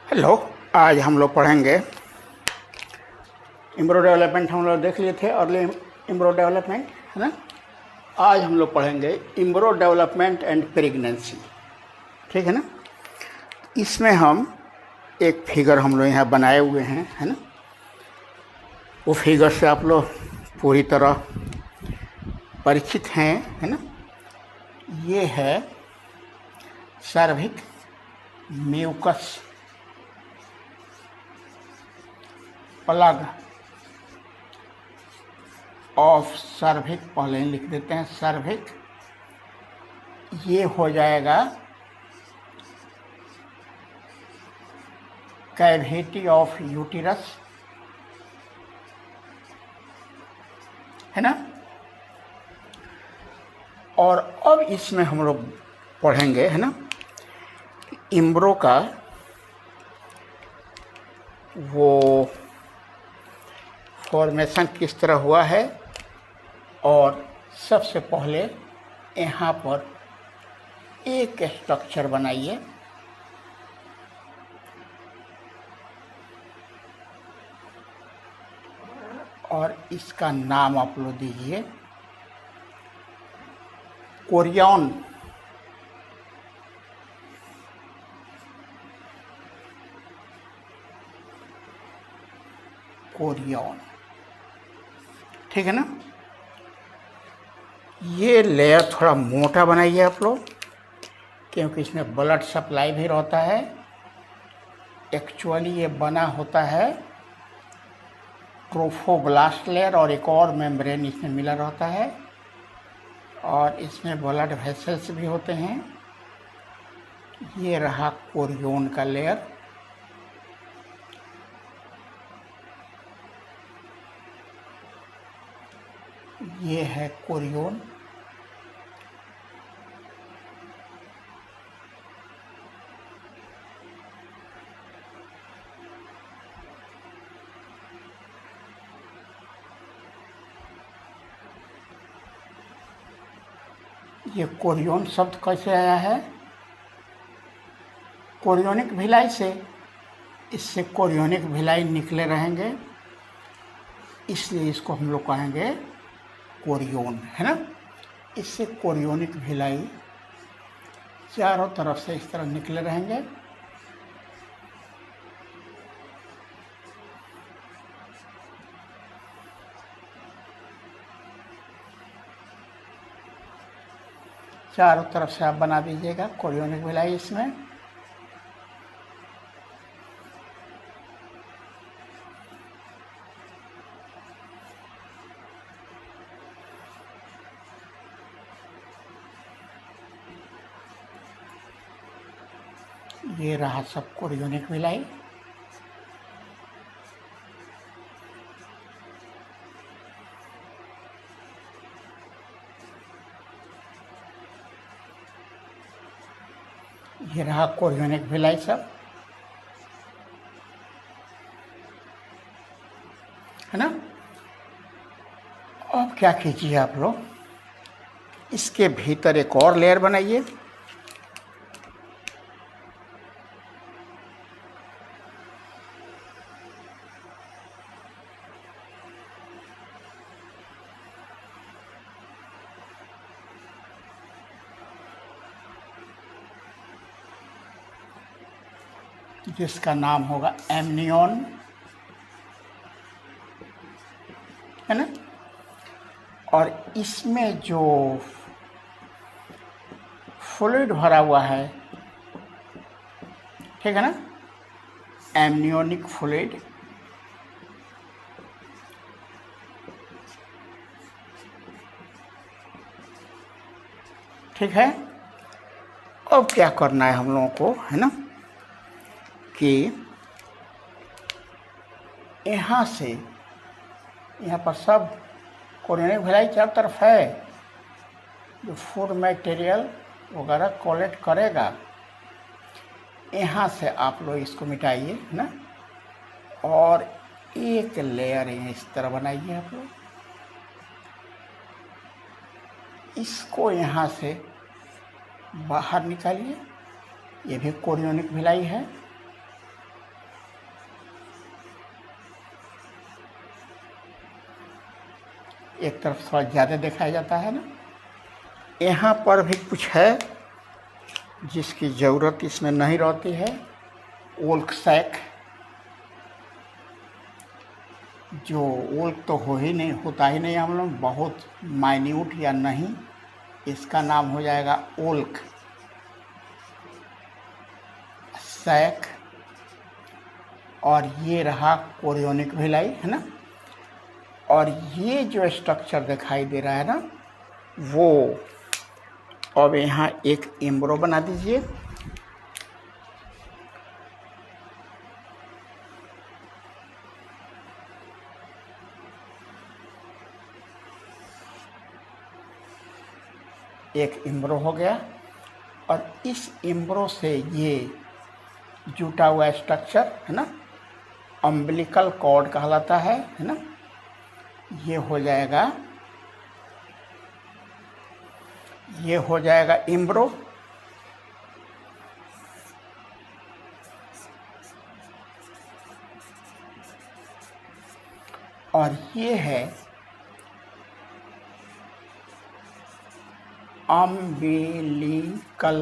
Hello. आज हम लोग पढ़ेंगे इम्ब्रो डेवलपमेंट। हम लोग देख लिए थे अर्ली इम्ब्रो डेवलपमेंट, है ना। आज हम लोग पढ़ेंगे इम्ब्रो डेवलपमेंट एंड प्रेगनेंसी, ठीक है ना। इसमें हम एक फिगर हम लोग यहाँ बनाए हुए हैं, है ना। वो फिगर से आप लोग पूरी तरह परिचित हैं, है ना। ये है cervix mucus plug of cervix, पहले ही लिख देते हैं सर्विक। ये हो जाएगा कैविटी ऑफ यूटिरस, है ना। और अब इसमें हम लोग पढ़ेंगे, है ना, इम्ब्रो का वो फॉर्मेशन किस तरह हुआ है। और सबसे पहले यहाँ पर एक स्ट्रक्चर बनाइए, और इसका नाम आप लोग दीजिए कोरियन। कोरियन, ठीक है ना। ये लेयर थोड़ा मोटा बनाइए आप लोग, क्योंकि इसमें ब्लड सप्लाई भी रहता है। एक्चुअली ये बना होता है ट्रोफोब्लास्ट लेयर, और एक और मेम्ब्रेन इसमें मिला रहता है, और इसमें ब्लड वेसल्स भी होते हैं। ये रहा कोरियन का लेयर। ये है कोरियन। ये कोरियन शब्द कैसे आया है? कोरियोनिक भिलाई से। इससे कोरियोनिक भिलाई निकले रहेंगे, इसलिए इसको हम लोग कहेंगे कोरियन, है ना। इससे कोरियोनिक भिलाई चारों तरफ से इस तरह निकले रहेंगे। चारों तरफ से आप बना दीजिएगा कोरियोनिक भिलाई इसमें। ये रहा सब कोरियोनिक भिलाई। ये रहा कोरियोनिक भिलाई सब, है ना। अब क्या कीजिए आप लोग, इसके भीतर एक और लेयर बनाइए। जिसका नाम होगा एमनियन, है ना। और इसमें जो फ्लूइड भरा हुआ है, ठीक है ना, एमनियोनिक फ्लूइड, ठीक है। अब क्या करना है हम लोगों को, है ना, कि यहाँ से यहाँ पर सब कोरियोनिक भिलाई चारों तरफ है। जो फूड मटेरियल वगैरह कलेक्ट करेगा, यहाँ से आप लोग इसको मिटाइए, है ना। और एक लेयर इस तरह बनाइए आप लोग। इसको यहाँ से बाहर निकालिए। ये भी कोरियोनिक भिलाई है। एक तरफ थोड़ा ज़्यादा दिखाया जाता है ना। यहाँ पर भी कुछ है जिसकी ज़रूरत इसमें नहीं रहती है। वोल्क सैक, जो वोल्क तो होता ही नहीं हम लोग, बहुत माइन्यूट या नहीं, इसका नाम हो जाएगा वोल्क सैक। और ये रहा कोरियोनिक भिलाई, है ना। और ये जो स्ट्रक्चर दिखाई दे रहा है ना, वो अब यहाँ एक एम्ब्रो बना दीजिए। एक एम्ब्रो हो गया, और इस एम्ब्रो से ये जुटा हुआ स्ट्रक्चर, है ना, अम्बिलिकल कॉर्ड कहलाता है ना। ये हो जाएगा एम्ब्रो। और ये है अम्बिलिकल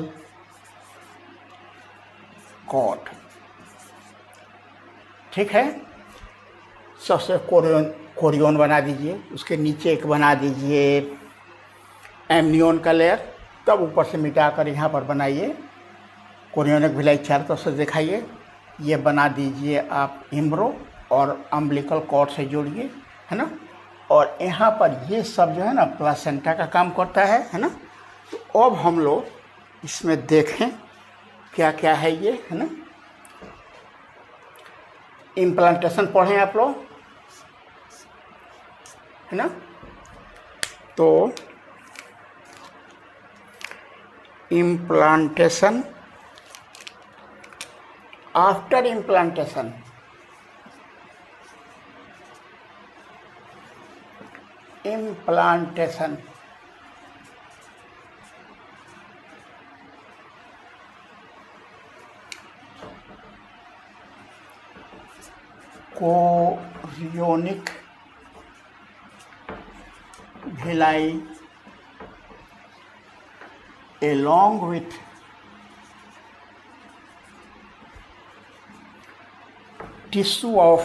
कॉर्ड। ठीक है। सबसे कोरियोन बना दीजिए, उसके नीचे एक बना दीजिए एमनियोन का लेयर, तब ऊपर से मिटाकर यहाँ पर बनाइए कोरियोनिक भिलाई चारों तरफ से दिखाइए। ये बना दीजिए आप एम्ब्रो और अम्बिलिकल कॉर्ड से जोड़िए, है ना। और यहाँ पर ये सब जो है ना प्लासेंटा का काम करता है ना। तो अब हम लोग इसमें देखें क्या क्या है ये, है ना। इम्प्लांटेशन पढ़ें आप लोग, है ना। तो implantation, after implantation chorionic villi along with tissue of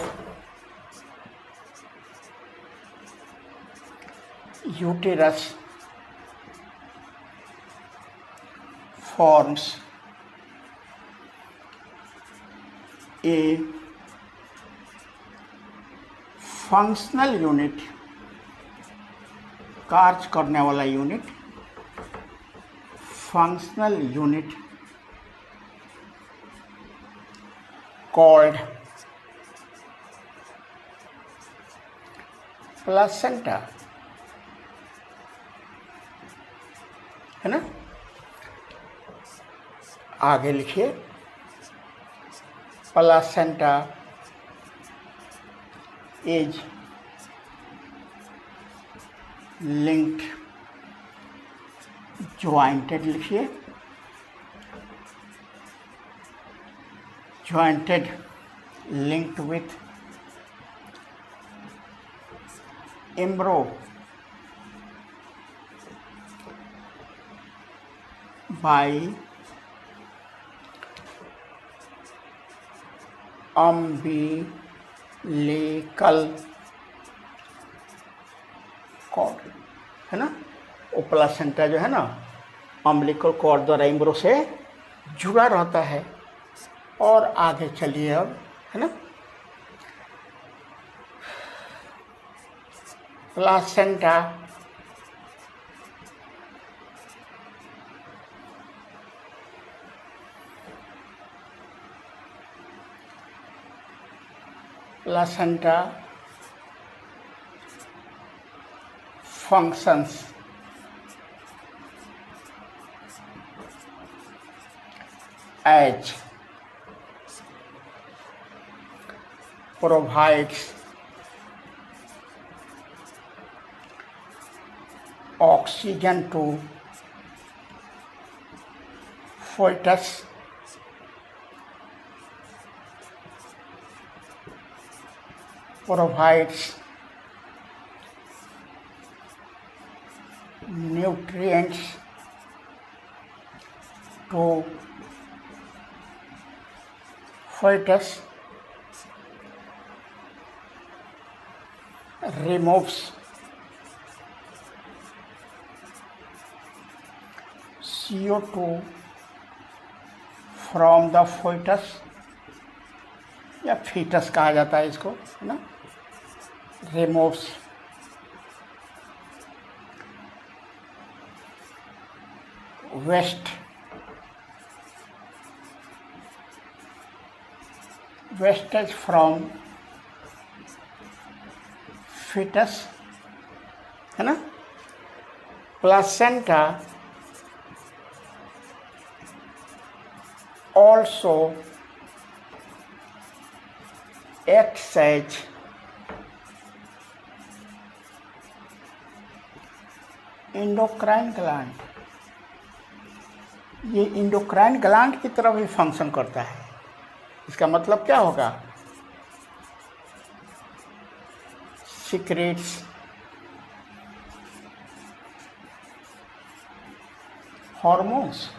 uterus forms a functional unit, कार्य करने वाला unit, functional unit called placenta, है ना। आगे लिखिए, प्लासेंटा is linked, jointed लिखिए, jointed, linked with embryo by umbilical cord, है ना। वो प्लासेंटा जो है ना अम्बिलिकल कॉर्ड द्वारा एम्ब्रो से जुड़ा रहता है। और आगे चलिए अब, है ना। Placenta placenta functions as provides oxygen to fetus, provides nutrients to fetus, removes CO2 from the fetus, या फीटस कहा जाता है इसको, है ना, removes wastage from fetus, है ना, placenta also acts as endocrine gland, ये इंडोक्राइन ग्लैंड की तरह भी फंक्शन करता है। इसका मतलब क्या होगा, सीक्रेट्स हॉर्मोन्स,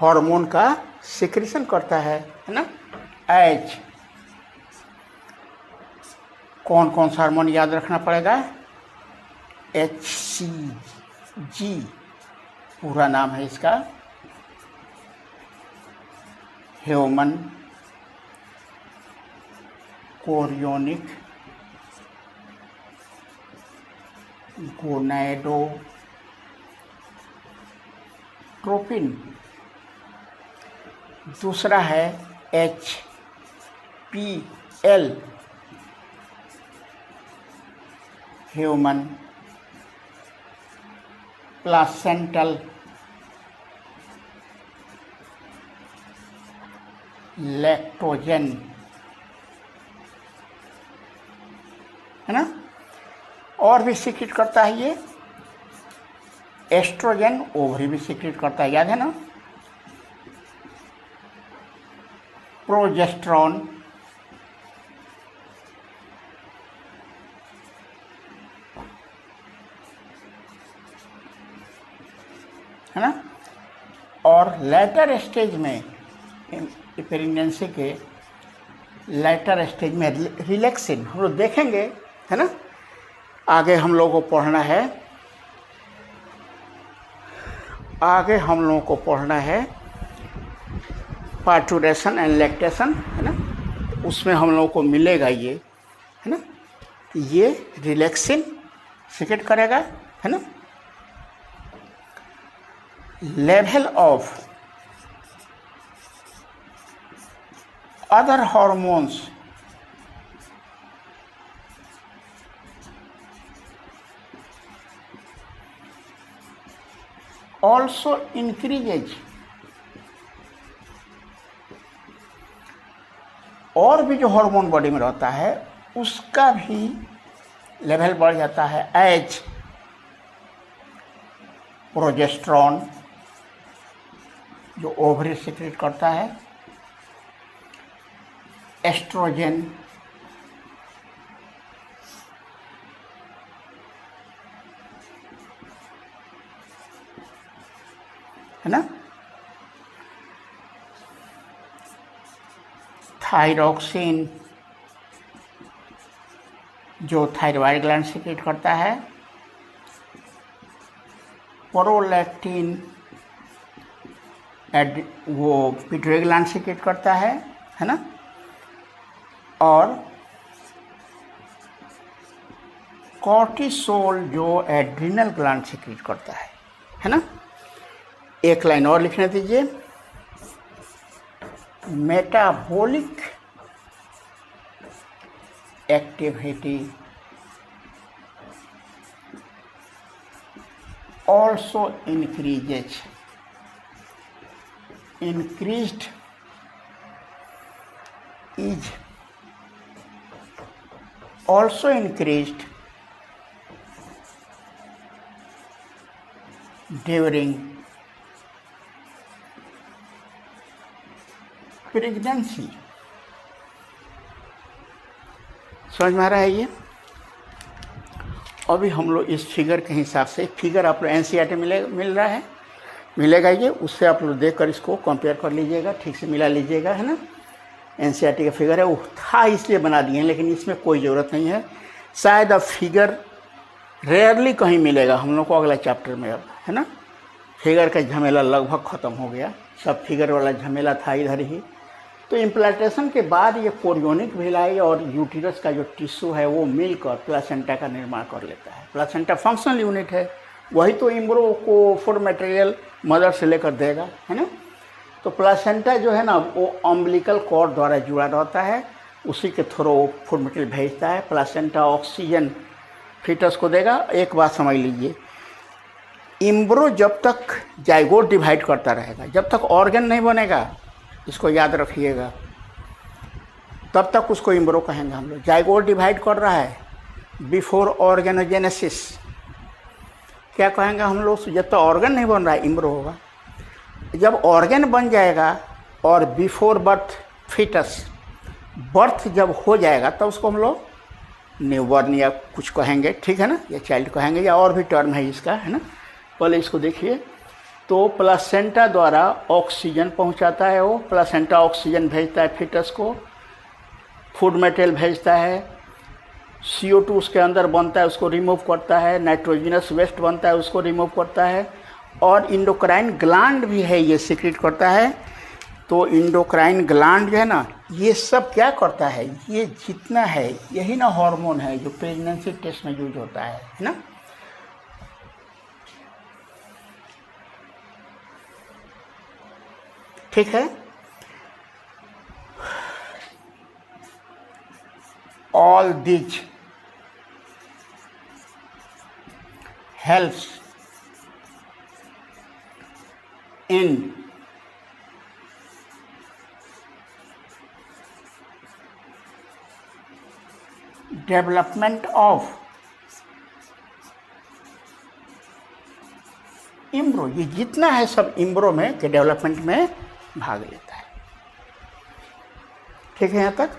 हार्मोन का सिक्रेशन करता है ना। एच, कौन कौन सा हार्मोन याद रखना पड़ेगा, HCG पूरा नाम है इसका, ह्यूमन कोरियोनिक गोनैडोट्रोपिन। दूसरा है HPL, ह्यूमन प्लासेंटल लैक्टोजन, है ना। और भी सीक्रेट करता है ये, एस्ट्रोजन ओवरी भी सीक्रेट करता है, याद है ना। प्रोजेस्टेरॉन, है ना। और लेटर स्टेज में, प्रेगनेंसी के लेटर स्टेज में रिलैक्सिन हम लोग देखेंगे, है ना। आगे हम लोगों को पढ़ना है, आगे हम लोगों को पढ़ना है पार्टुरेशन एंड लैक्टेशन, है ना। उसमें हम लोगों को मिलेगा ये, है ना, ये रिलैक्सिन सीक्रेट करेगा, है ना। Level of other hormones also increases, और भी जो हार्मोन बॉडी में रहता है उसका भी लेवल बढ़ जाता है, एज प्रोजेस्टेरॉन जो ओवरी सीक्रेट करता है, एस्ट्रोजन, है ना, थायरोक्सिन जो थायराइड ग्लैंड सीक्रेट करता है, प्रोलैक्टिन वो पिट्यूटरी ग्लैंड सीक्रेट करता है ना। और कॉर्टिसोल जो एड्रिनल ग्लैंड सीक्रेट करता है ना। एक लाइन और लिखने दीजिए, metabolic activity also increased is also increased during pregnancy. समझ में आ रहा है ये। अभी हम लोग इस फिगर के हिसाब से, फिगर आप लोग एनसीईआरटी मिल रहा है, मिलेगा ये, उससे आप लोग देखकर इसको कंपेयर कर लीजिएगा, ठीक से मिला लीजिएगा, है ना। एनसीईआरटी का फिगर है, वो था इसलिए बना दिए हैं, लेकिन इसमें कोई ज़रूरत नहीं है। शायद अब फिगर रेयरली कहीं मिलेगा हम लोग को अगला चैप्टर में अब, है ना। फिगर का झमेला लगभग ख़त्म हो गया, सब फिगर वाला झमेला था इधर ही। तो इम्प्लांटेशन के बाद ये कोरियोनिक भिलाई और यूटिरस का जो टिश्यू है वो मिलकर प्लासेंटा का निर्माण कर लेता है। प्लासेंटा फंक्शनल यूनिट है, वही तो एम्ब्रो को फूड मटेरियल मदर से लेकर देगा, है ना। तो प्लासेंटा जो है ना वो अम्बिलिकल कॉर्ड द्वारा जुड़ा रहता है, उसी के थ्रू फूड मटेरियल भेजता है। प्लासेंटा ऑक्सीजन फीटस को देगा। एक बात समझ लीजिए, एम्ब्रो जब तक जाइगोट डिवाइड करता रहेगा, जब तक ऑर्गन नहीं बनेगा, इसको याद रखिएगा, तब तक उसको एम्ब्रो कहेंगे हम लोग। जाइगोट डिवाइड कर रहा है बिफोर ऑर्गेनोजेनेसिस, क्या कहेंगे हम लोग, जब तक ऑर्गन नहीं बन रहा है एम्ब्रो होगा। जब ऑर्गन बन जाएगा और बिफोर बर्थ फीटस, बर्थ जब हो जाएगा तब उसको हम लोग न्यूबॉर्न या कुछ कहेंगे, ठीक है ना, या चाइल्ड कहेंगे, या और भी टर्म है इसका, है ना। पहले इसको देखिए, तो प्लासेंटा द्वारा ऑक्सीजन पहुंचाता है, वो प्लासेंटा ऑक्सीजन भेजता है फीटस को, फूड मटेरियल भेजता है, CO2 उसके अंदर बनता है, उसको रिमूव करता है, नाइट्रोजनस वेस्ट बनता है, उसको रिमूव करता है, और इंडोक्राइन ग्लैंड भी है, ये सीक्रेट करता है। तो इंडोक्राइन ग्लैंड जो है ना, ये सब क्या करता है, ये जितना है यही ना हार्मोन है जो प्रेगनेंसी टेस्ट में यूज होता है ना। ठीक है, all this helps in development of एम्ब्रो। ये जितना है सब एम्ब्रो में के डेवलपमेंट में भाग लेता है। ठीक है यहाँ तक।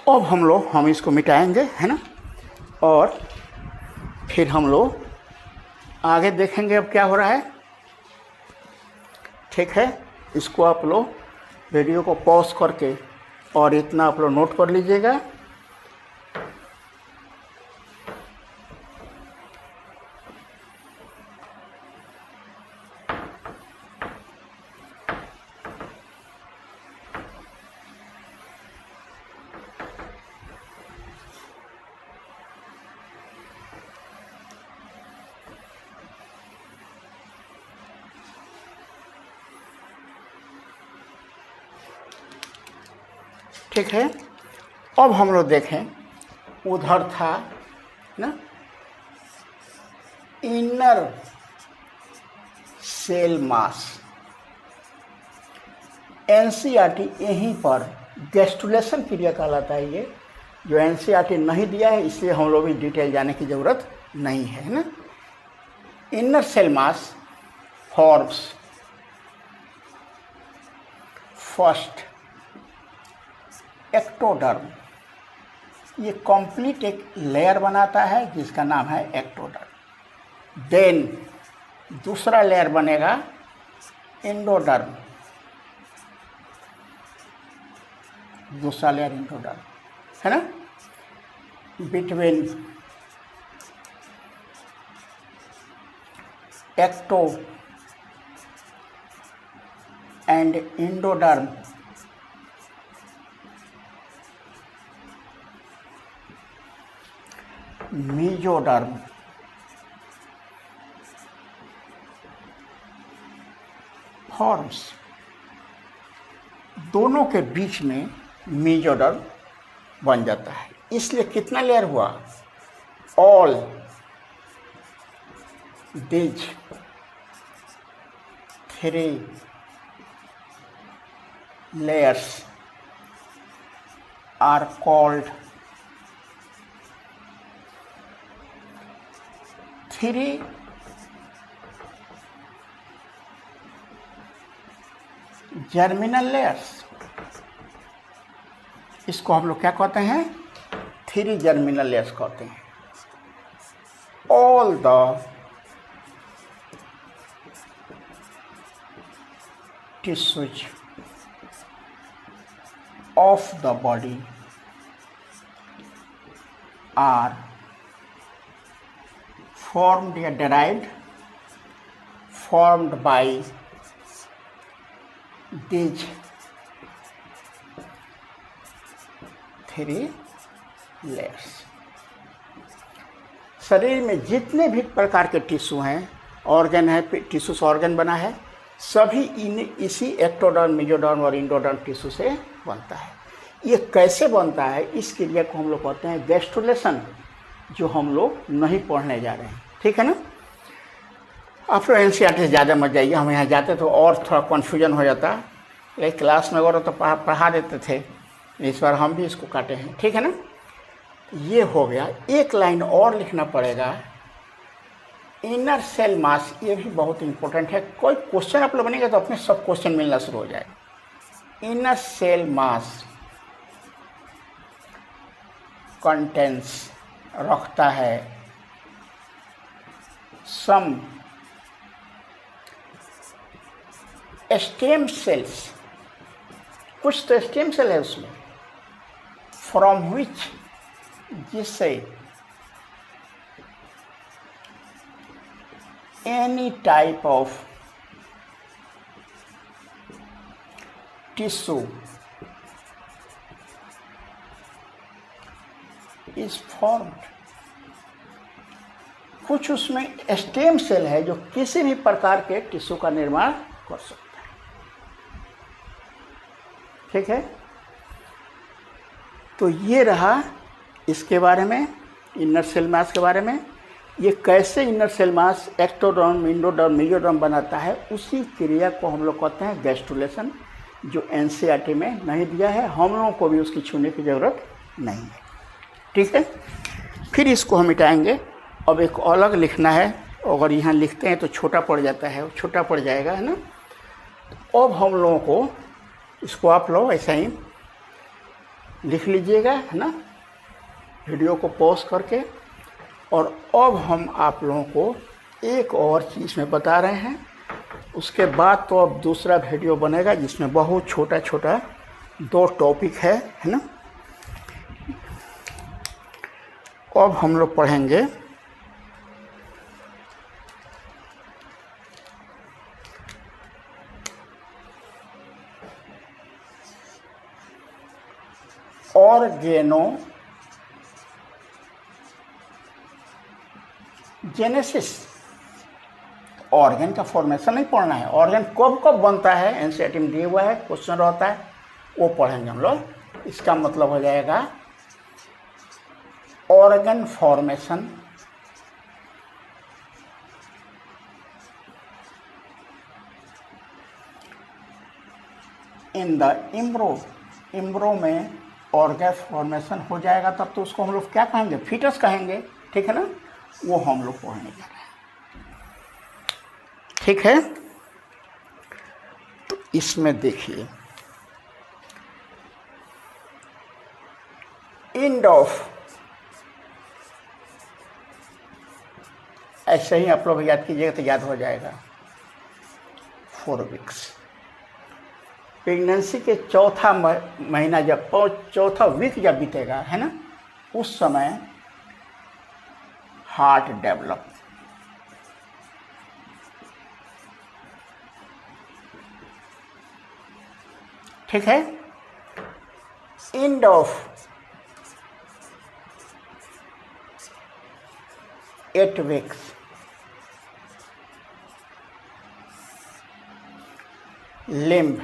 अब हम इसको मिटाएंगे, है ना, और फिर हम लोग आगे देखेंगे अब क्या हो रहा है। ठीक है, इसको आप लोग वीडियो को पॉज करके और इतना आप लोग नोट कर लीजिएगा। ठीक है, अब हम लोग देखें, उधर था ना इनर सेल मास, एनसीईआरटी यहीं पर गैस्ट्रुलेशन क्रिया कहलाता है। ये जो एनसीईआरटी नहीं दिया है, इसलिए हम लोग भी डिटेल जाने की ज़रूरत नहीं है ना। Inner cell mass forms first ectoderm, ये कंप्लीट एक लेयर बनाता है जिसका नाम है एक्टोडर्म। देन दूसरा लेयर बनेगा एंडोडर्म, दूसरा लेयर एंडोडर्म, है ना। Between ecto and endoderm mesoderm, forms. दोनों के बीच में मीजोडर्म बन जाता है। इसलिए कितना लेयर हुआ, all this 3 layers are called 3 germinal layers. इसको हम लोग क्या कहते हैं, 3 जर्मिनल लेयर्स कहते हैं। all the tissues of the body are formed or derived formed by these three layers। शरीर में जितने भी प्रकार के टिश्यू हैं, ऑर्गन है, टिश्यू से ऑर्गन बना है, सभी इसी एक्टोडर्म, मेसोडर्म और इंडोडर्म टिश्यू से बनता है। ये कैसे बनता है, इस क्रिया को हम लोग कहते हैं गैस्ट्रुलेशन, जो हम लोग नहीं पढ़ने जा रहे हैं। ठीक है ना। आप लोग एनसीईआरटी से ज़्यादा मत जाइए, हम यहाँ जाते तो और थोड़ा कन्फ्यूजन हो जाता। एक क्लास में और तो पढ़ा देते थे, इस बार हम भी इसको काटे हैं। ठीक है ना। ये हो गया। एक लाइन और लिखना पड़ेगा, इनर सेल मास। ये भी बहुत इंपॉर्टेंट है। कोई क्वेश्चन आप लोग बनेगा तो अपने सब क्वेश्चन मिलना शुरू हो जाएगा। इनर सेल मास कंटेंस रखता है सम स्टेम सेल्स, कुछ तो स्टेम सेल है उसमें, फ्रॉम विच, जिससे any type of tissue is formed. कुछ उसमें स्टेम सेल है जो किसी भी प्रकार के टिश्यू का निर्माण कर सकता है। ठीक है। तो ये रहा इसके बारे में, इनर सेल मास के बारे में। ये कैसे inner cell mass ectoderm, endoderm, mesoderm बनाता है, उसी क्रिया को हम लोग कहते हैं गैस्ट्रुलेशन, जो एनसीईआरटी में नहीं दिया है। हम लोगों को भी उसकी छूने की ज़रूरत नहीं है। ठीक है। फिर इसको हम मिटाएंगे। अब एक अलग लिखना है, अगर यहाँ लिखते हैं तो छोटा पड़ जाता है, छोटा पड़ जाएगा, है ना। अब हम लोगों को इसको आप लोग ऐसा ही लिख लीजिएगा, है ना, वीडियो को पॉज करके। और अब हम आप लोगों को एक और चीज़ में बता रहे हैं। उसके बाद तो अब दूसरा वीडियो बनेगा जिसमें बहुत छोटा छोटा 2 टॉपिक है ना। अब हम लोग पढ़ेंगे ऑर्गेनोजेनेसिस। ऑर्गन का फॉर्मेशन नहीं पढ़ना है, ऑर्गन कब कब बनता है एनसीईआरटी में दिया हुआ है, क्वेश्चन रहता है, वो पढ़ेंगे हम लोग। इसका मतलब हो जाएगा ऑर्गन फॉर्मेशन इन द एम्ब्रो। एम्ब्रो में ऑर्गन फॉर्मेशन हो जाएगा तब तो उसको हम लोग क्या कहेंगे, फीटस कहेंगे। ठीक है ना। वो हम लोग पढ़ने जा रहे हैं। ठीक है। तो इसमें देखिए, एंड ऑफ, ऐसे ही आप लोग याद कीजिएगा तो याद हो जाएगा, 4 वीक्स। प्रेगनेंसी के चौथा महीना जब चौथा वीक जब बीतेगा, है ना, उस समय हार्ट डेवलप। ठीक है। End of 8 weeks limb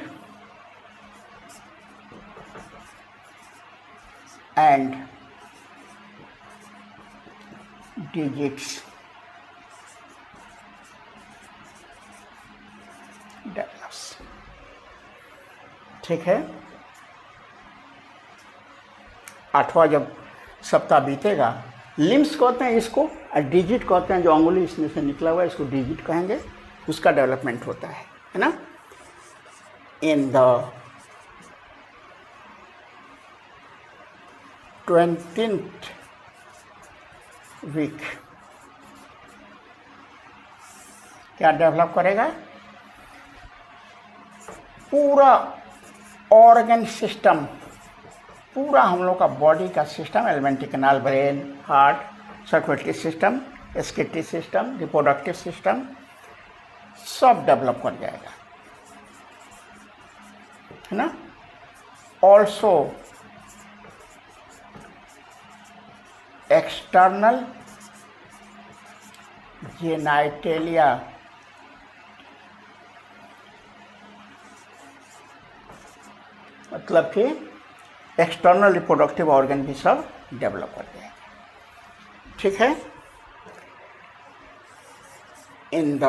and digits develops। ठीक है। 8वां जब सप्ताह बीतेगा, लिम्स कहते हैं इसको, और डिजिट कहते हैं जो अंगुली इसमें से निकला हुआ है, इसको डिजिट कहेंगे। उसका डेवलपमेंट होता है ना। इन द 20th वीक क्या डेवलप करेगा? पूरा ऑर्गन सिस्टम, पूरा हम लोग का बॉडी का system, alimentary canal, brain, heart, circulatory system, skeletal system, reproductive system, सब डेवलप कर जाएगा, है ना। ऑल्सो एक्सटर्नल जेनाइटेलिया, मतलब कि एक्सटर्नल रिप्रोडक्टिव ऑर्गन भी सब डेवलप कर जाएगा, ठीक है। इन द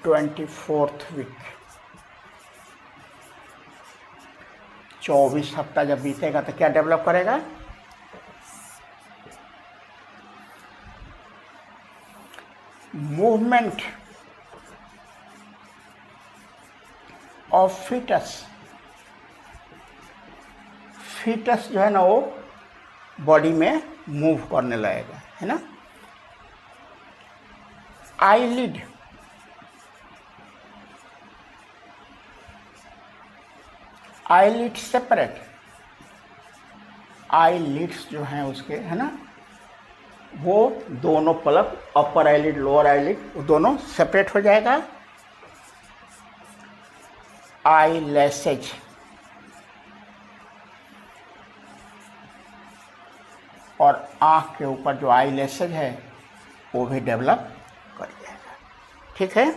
24th वीक, 24 हफ्ता जब बीतेगा तो क्या डेवलप करेगा? Movement of foetus. फीटस जो है ना वो बॉडी में मूव करने लगेगा, है ना। आईलिड, आईलिड सेपरेट, आईलिड्स जो हैं उसके, है ना, वो दोनों पलक, अपर आईलिड लोअर आईलिड, वो दोनों सेपरेट हो जाएगा। आई लैसेज, और आँख के ऊपर जो आई लैसेज है वो भी डेवलप कर जाएगा, ठीक है।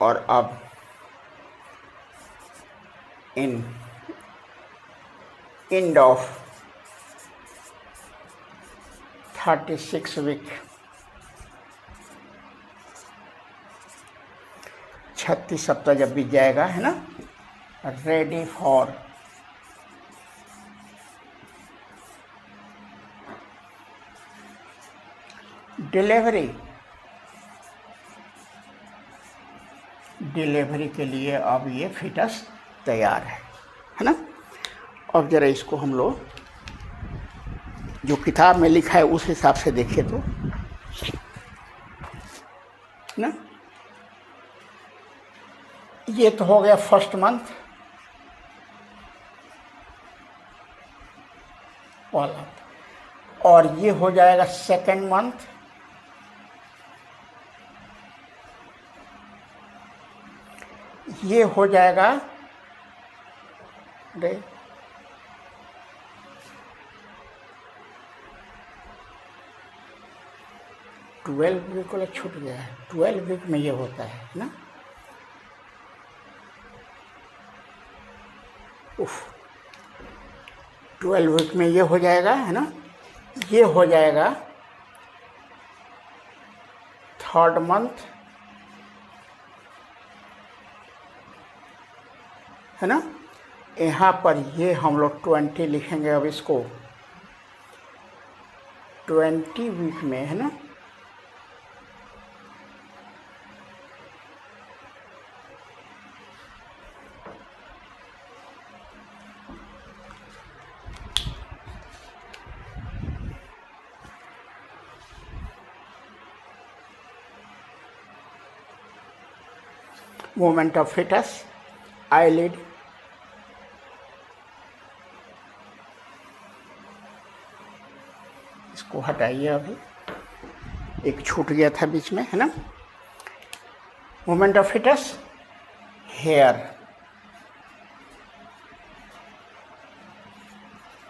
और अब इन एंड ऑफ 36 वीक, 36 सप्ताह जब बीत जाएगा, है ना, रेडी फॉर डिलीवरी। डिलीवरी के लिए अब ये फिटस तैयार है ना। अब जरा इसको हम लोग जो किताब में लिखा है उस हिसाब से देखिए तो ना, ये तो हो गया फर्स्ट मंथ वाला, और ये हो जाएगा सेकेंड मंथ, ये हो जाएगा 12 वीक वाला छूट गया है, 12 वीक में ये होता है ना। उफ, 12 वीक में ये हो जाएगा, है ना। ये हो जाएगा थर्ड मंथ, है ना। यहाँ पर ये हम लोग 20 लिखेंगे। अब इसको 20 वीक में, है ना, मूवमेंट ऑफ फिटस, आईलिड, इसको हटाइए, अभी एक छूट गया था बीच में, है ना। Movement of fetus, hair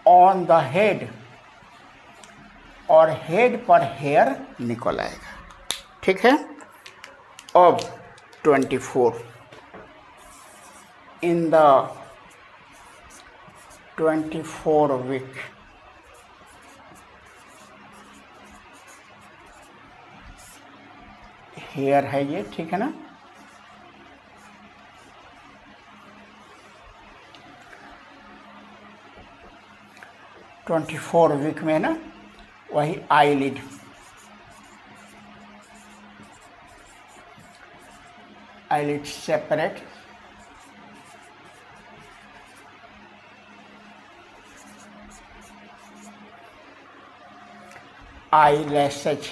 on the head, और हेड पर हेयर निकल आएगा, ठीक है। अब 24 इन द 24 वीक, हेयर है ये, ठीक है ना। ट्वेंटी 24 वीक में ना वही eyelid, eyelid separate, eyelashes,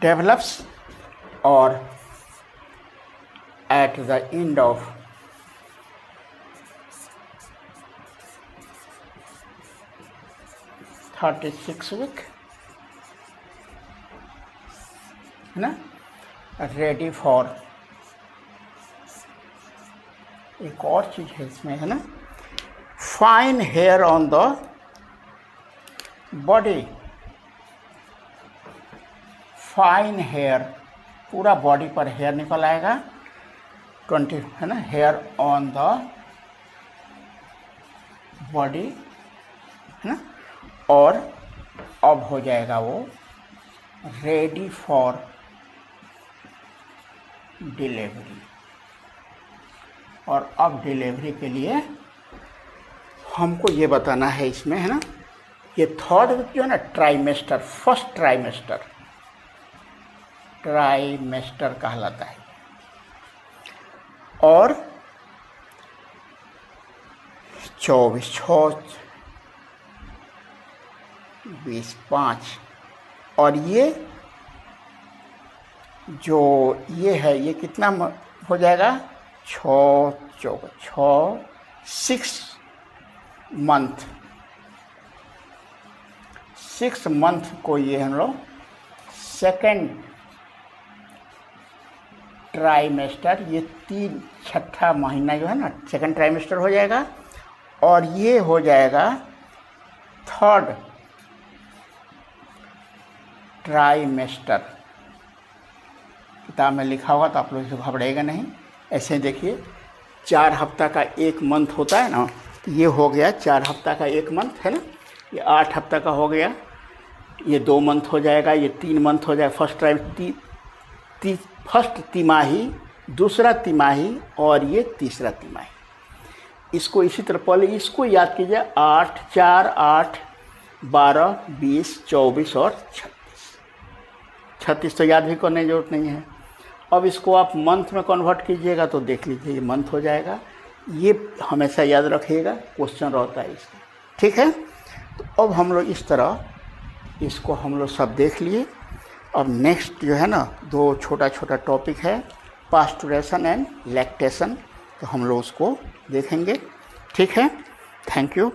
develops or at the end of 36 week, है ना, रेडी फॉर, एक और चीज है इसमें, है ना, fine hair on the body, fine hair, पूरा बॉडी पर हेयर निकल आएगा, 20, है ना, हेयर ऑन द बॉडी, है ना, और अब हो जाएगा वो रेडी फॉर डिलीवरी। और अब डिलीवरी के लिए हमको ये बताना है इसमें, है ना, ये थर्ड वीक जो है ना, ट्राइमेस्टर, फर्स्ट ट्राइमेस्टर, ट्राइमेस्टर कहलाता है। और 24, 6, 20, 5, और ये जो ये है ये कितना हो जाएगा, 6, 6 मंथ, 6 मंथ को ये हम लोग सेकेंड ट्राइमेस्टर, ये 6ठा महीना जो है ना, सेकेंड ट्राइमेस्टर हो जाएगा। और ये हो जाएगा थर्ड ट्राइमेस्टर। किताब में लिखा होगा तो आप लोग इसे घबराएगा नहीं। ऐसे देखिए, 4 हफ्ता का 1 मंथ होता है ना, ये हो गया 4 हफ्ता का 1 मंथ, है ना, ये 8 हफ्ता का हो गया, ये 2 मंथ हो जाएगा, ये 3 मंथ हो जाएगा, फर्स्ट तिमाही, दूसरा तिमाही, और ये तीसरा तिमाही। इसको इसी तरह पहले इसको याद कीजिए, 8, 4, 8, 12, 20, 24 और 36 तो याद भी करने की जरूरत नहीं है। अब इसको आप मंथ में कन्वर्ट कीजिएगा तो देख लीजिए ये मंथ हो जाएगा। ये हमेशा याद रखिएगा, क्वेश्चन रहता है इसका, ठीक है। तो अब हम लोग इस तरह इसको हम लोग सब देख लिए। अब नेक्स्ट जो है ना, 2 छोटा छोटा टॉपिक है, पास्टुरेशन एंड लैक्टेशन, तो हम लोग उसको देखेंगे, ठीक है। Thank you.